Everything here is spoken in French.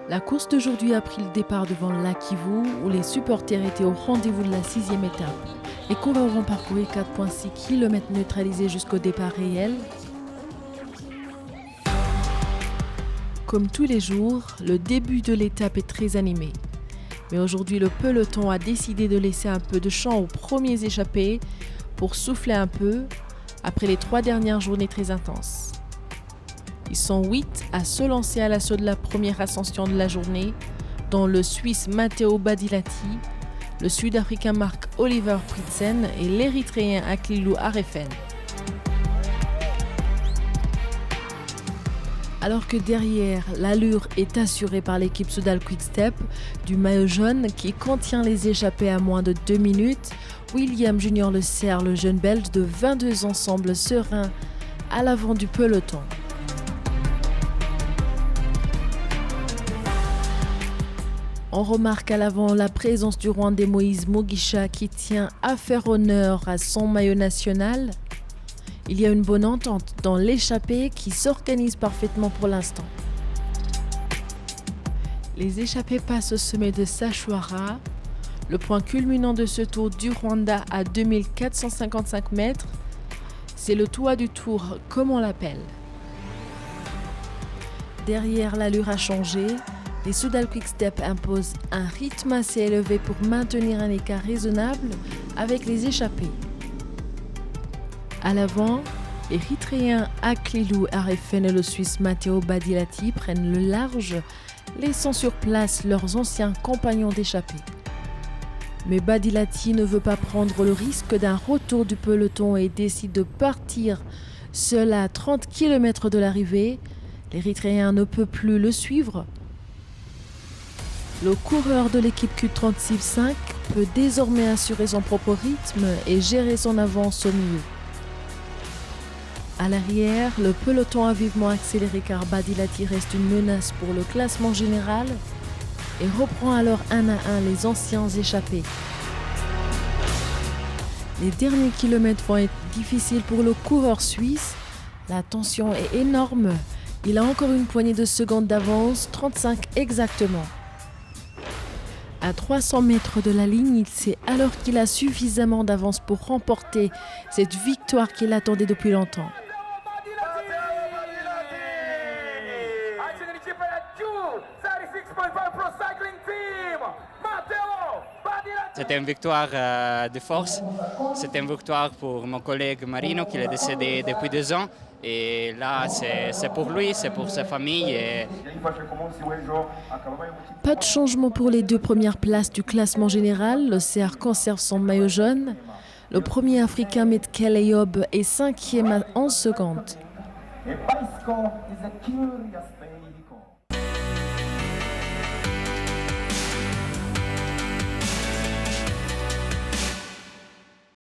La course d'aujourd'hui a pris le départ devant le lac Kivu où les supporters étaient au rendez-vous de la 6e étape. Les coureurs vont parcourir 4,6 km neutralisés jusqu'au départ réel. Comme tous les jours, le début de l'étape est très animé. Mais aujourd'hui, le peloton a décidé de laisser un peu de champ aux premiers échappés pour souffler un peu après les 3 dernières journées très intenses. Ils sont 8 à se lancer à l'assaut de la première ascension de la journée, dont le Suisse Matteo Badilati, le Sud-Africain Marc-Oliver Pritsen et l'Érythréen Aklilu Arefen. Alors que derrière, l'allure est assurée par l'équipe Soudal Quick-Step du maillot jaune qui contient les échappés à moins de 2 minutes, William Junior Le Serre, le jeune Belge de 22 ans, semble serein à l'avant du peloton. On remarque à l'avant la présence du Rwandais Moïse Mugisha qui tient à faire honneur à son maillot national. Il y a une bonne entente dans l'échappée qui s'organise parfaitement pour l'instant. Les échappés passent au sommet de Sashwara, le point culminant de ce tour du Rwanda à 2455 mètres. C'est le toit du tour comme on l'appelle. Derrière, l'allure a changé. Les Soudal Quick-Step imposent un rythme assez élevé pour maintenir un écart raisonnable avec les échappés. À l'avant, l'Érythréen Aklilu Arefen et le Suisse Matteo Badilati prennent le large, laissant sur place leurs anciens compagnons d'échappée. Mais Badilati ne veut pas prendre le risque d'un retour du peloton et décide de partir seul à 30 km de l'arrivée. L'Érythréen ne peut plus le suivre. Le coureur de l'équipe Q36.5 peut désormais assurer son propre rythme et gérer son avance au milieu. À l'arrière, le peloton a vivement accéléré car Badilati reste une menace pour le classement général et reprend alors un à un les anciens échappés. Les derniers kilomètres vont être difficiles pour le coureur suisse. La tension est énorme. Il a encore une poignée de secondes d'avance, 35 exactement. À 300 mètres de la ligne, il sait alors qu'il a suffisamment d'avance pour remporter cette victoire qu'il attendait depuis longtemps. C'était une victoire de force. C'était une victoire pour mon collègue Marino qui est décédé depuis 2 ans. Et là, c'est pour lui, c'est pour sa famille. Pas de changement pour les 2 premières places du classement général. Le CR conserve son maillot jaune. Le premier Africain Metkel Eyob est 5e à 11 secondes.